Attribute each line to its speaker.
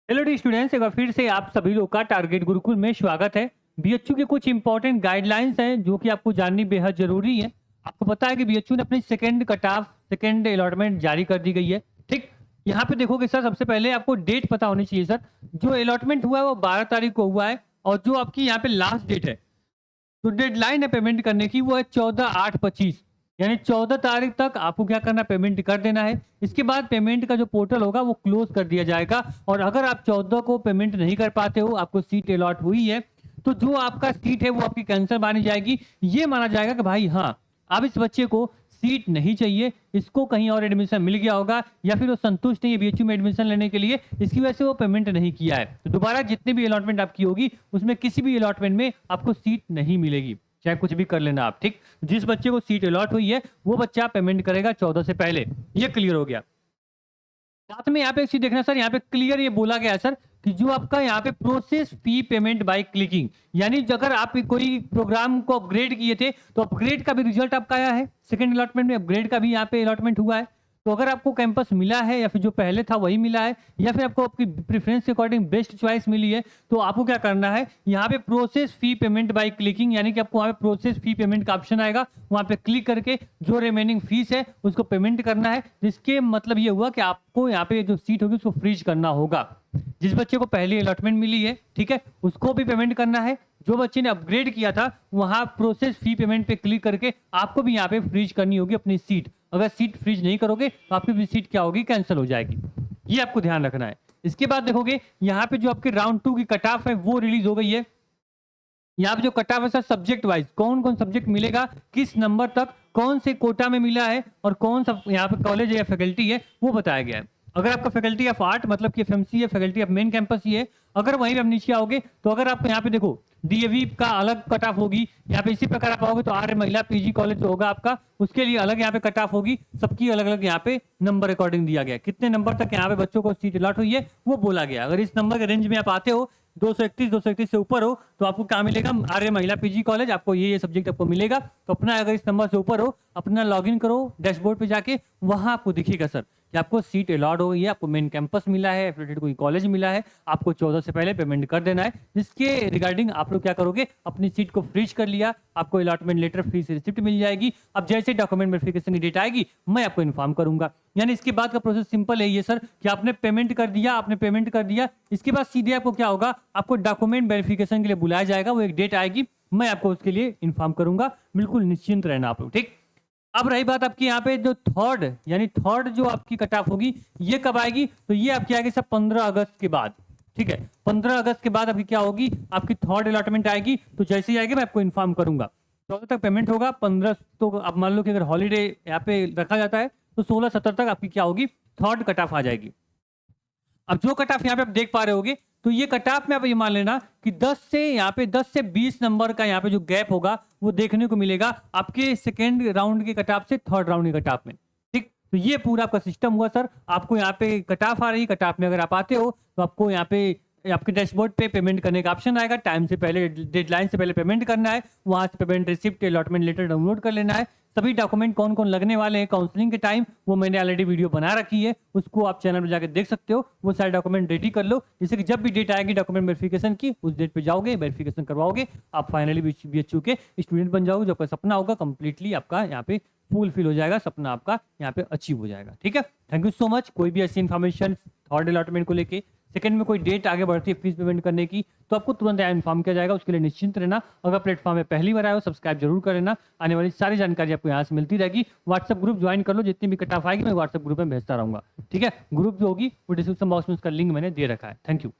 Speaker 1: Hello D students, एक बार फिर से आप सभी लोग का टारगेट गुरुकुल में स्वागत है। बीएचयू के कुछ इंपॉर्टेंट गाइडलाइंस हैं जो कि आपको जाननी बेहद जरूरी है। आपको पता है कि बीएचयू ने अपनी second cut off second allotment जारी कर दी गई है। ठीक, यहाँ पे देखोगे सर, सबसे पहले आपको डेट पता होनी चाहिए सर। जो अलॉटमेंट हुआ है वो 12 तारीख को हुआ है और जो आपकी यहाँ पे लास्ट डेट है, तो डेडलाइन है पेमेंट करने की, वो है 14/8/25। यानी 14 तारीख तक आपको क्या करना है, पेमेंट कर देना है। इसके बाद पेमेंट का जो पोर्टल होगा वो क्लोज कर दिया जाएगा। और अगर आप 14 को पेमेंट नहीं कर पाते हो, आपको सीट अलॉट हुई है, तो जो आपका सीट है वो आपकी कैंसिल मानी जाएगी। ये माना जाएगा कि भाई हाँ, अब इस बच्चे को सीट नहीं चाहिए, इसको कहीं और एडमिशन मिल गया होगा, या फिर वो संतुष्ट नहीं है बीएचयू में एडमिशन लेने के लिए, इसकी वजह से वो पेमेंट नहीं किया है। तो दोबारा जितनी भी अलॉटमेंट आपकी होगी उसमें किसी भी अलॉटमेंट में आपको सीट नहीं मिलेगी, चाहे कुछ भी कर लेना आप। ठीक, जिस बच्चे को सीट अलॉट हुई है वो बच्चा पेमेंट करेगा 14 से पहले। ये क्लियर हो गया। साथ में यहाँ पे एक चीज देखना सर, यहाँ पे क्लियर ये बोला गया है सर कि जो आपका यहाँ पे process fee payment by clicking, यानी अगर आप कोई प्रोग्राम को अपग्रेड किए थे तो अपग्रेड का भी रिजल्ट आपका आया है। सेकंड अलॉटमेंट में अपग्रेड का भी यहाँ पे अलॉटमेंट हुआ है। तो अगर आपको कैंपस मिला है या फिर जो पहले था वही मिला है, या फिर आपको आपकी प्रेफरेंस के अकॉर्डिंग बेस्ट चॉइस मिली है, तो आपको क्या करना है, यहाँ पे process fee payment by clicking, यानी कि आपको वहाँ पे प्रोसेस फी पेमेंट का ऑप्शन आएगा, वहाँ पे क्लिक करके जो रिमेनिंग फीस है उसको पेमेंट करना है। जिसके मतलब ये हुआ कि आपको यहाँ पे जो सीट होगी उसको फ्रीज करना होगा। जिस बच्चे को पहली अलॉटमेंट मिली है, ठीक है, उसको भी पेमेंट करना है। जो बच्चे ने अपग्रेड किया था वहां प्रोसेस फी पेमेंट पे क्लिक करके आपको भी यहाँ पे फ्रीज करनी होगी अपनी सीट। अगर सीट फ्रीज नहीं करोगे तो आपकी भी सीट क्या होगी, कैंसिल हो जाएगी। ये आपको ध्यान रखना है। इसके बाद देखोगे यहाँ पे जो आपके राउंड 2 की कट ऑफ है वो रिलीज हो गई है। यहाँ पे जो कट ऑफ है सर, सब्जेक्ट वाइज कौन कौन सब्जेक्ट मिलेगा, किस नंबर तक, कौन से कोटा में मिला है और कौन सा यहाँ पे कॉलेज या फैकल्टी है वो बताया गया है। अगर आपका फैकल्टी ऑफ आर्ट मतलब कि एफएमसी है, फैकल्टी ऑफ मेन कैंपस ही है, अगर वहीं पे आप नीचे आओगे तो अगर आप यहाँ पे देखो डीएवी का अलग कट ऑफ होगी, यहाँ पे इसी प्रकार आप आओगे तो आर्य महिला पीजी कॉलेज जो होगा आपका, उसके लिए अलग यहाँ पे कट ऑफ होगी। सबकी अलग अलग यहाँ पे नंबर अकॉर्डिंग दिया गया, कितने नंबर तक यहाँ पे बच्चों को सीट अलॉट हुई है वो बोला गया। अगर इस नंबर के रेंज में आप आते हो, 231 से ऊपर हो, तो आपको क्या मिलेगा, आर्य महिला पीजी कॉलेज, आपको ये सब्जेक्ट आपको मिलेगा। तो अपना अगर इस नंबर से ऊपर हो, अपना लॉगिन करो डैशबोर्ड पे जाके, वहां आपको दिखेगा सर कि आपको सीट अलॉट हो गई है, आपको मेन कैंपस मिला है, एफिलिएटेड कोई कॉलेज मिला है, आपको 14 से पहले पेमेंट कर देना है। जिसके रिगार्डिंग आप लोग क्या करोगे, अपनी सीट को फ्रीज कर लिया, आपको अलॉटमेंट लेटर फ्री से रिसिप्ट मिल जाएगी। अब जैसे डॉक्यूमेंट वेरिफिकेशन की डेट आएगी मैं आपको इन्फॉर्म करूंगा। यानी इसके बाद का प्रोसेस सिंपल है ये सर कि आपने पेमेंट कर दिया, आपने पेमेंट कर दिया, इसके बाद सीधे आपको क्या होगा, आपको डॉक्यूमेंट वेरिफिकेशन के लिए बुलाया जाएगा। वो एक डेट आएगी, मैं आपको उसके लिए इन्फॉर्म करूंगा। बिल्कुल निश्चिंत रहना आप लोग। ठीक, अब रही बात आपकी यहाँ पे जो थर्ड, यानी थर्ड जो आपकी कट ऑफ होगी ये कब आएगी, तो ये आपकी आएगी सब 15 अगस्त के बाद। ठीक है, 15 अगस्त के बाद आपकी क्या होगी, आपकी थर्ड अलॉटमेंट आएगी। तो जैसे ही आएगी मैं आपको इन्फॉर्म करूंगा। 14 तक पेमेंट होगा, 15 तो आप मान लो कि अगर हॉलीडे यहाँ पे रखा जाता है तो 16-17 तक आपकी क्या होगी, थर्ड कट ऑफ आ जाएगी। अब जो कट ऑफ यहाँ पे आप देख पा रहे होगे, तो ये कट ऑफ में आप ये मान लेना कि 10 से यहाँ पे 10 से 20 नंबर का यहाँ पे जो गैप होगा वो देखने को मिलेगा आपके सेकेंड राउंड के कट ऑफ से थर्ड राउंड के कट ऑफ में। ठीक, तो ये पूरा आपका सिस्टम हुआ सर। आपको यहाँ पे कट ऑफ आ रही है, कट ऑफ में अगर आप आते हो तो आपको यहाँ पे आपके डैशबोर्ड पे पेमेंट करने का ऑप्शन आएगा। टाइम से पहले, डेडलाइन से पहले पेमेंट करना है, वहां से payment receipt allotment letter download कर लेना है। सभी डॉक्यूमेंट कौन कौन लगने वाले हैं काउंसलिंग के टाइम, वो मैंने ऑलरेडी वीडियो बना रखी है, उसको आप चैनल पर जाकर देख सकते हो। वो सारे डॉक्यूमेंट रेडी कर लो, जिससे कि जब भी डेट आएगी डॉक्यूमेंट वेरिफिकेशन की, उस डेट पे जाओगे, वेरिफिकेशन करवाओगे, आप फाइनली बीएचयू के स्टूडेंट बन जाओगे। जो आपका सपना होगा कंप्लीटली आपका यहाँ पे फुलफिल हो जाएगा, सपना आपका यहाँ पे अचीव हो जाएगा। ठीक है, थैंक यू सो मच। कोई भी ऐसी इन्फॉर्मेशन थर्ड अलॉटमेंट को लेके, सेकंड में कोई डेट आगे बढ़ती है फीस पेमेंट करने की, तो आपको तुरंत इन्फॉर्म किया जाएगा। उसके लिए निश्चिंत रहना। अगर प्लेटफॉर्म में पहली बार आए हो, सब्सक्राइब जरूर कर लेना। आने वाली सारी जानकारी आपको यहाँ से मिलती रहेगी। व्हाट्सएप ग्रुप ज्वाइन कर लो, जितनी भी कट ऑफ आएगी मैं व्हाट्सएप ग्रुप में भेजता रहूंगा। ठीक है, ग्रुप जो होगी वो डिस्क्रिप्शन बॉक्स में उसका लिंक मैंने दे रखा है। Thank you.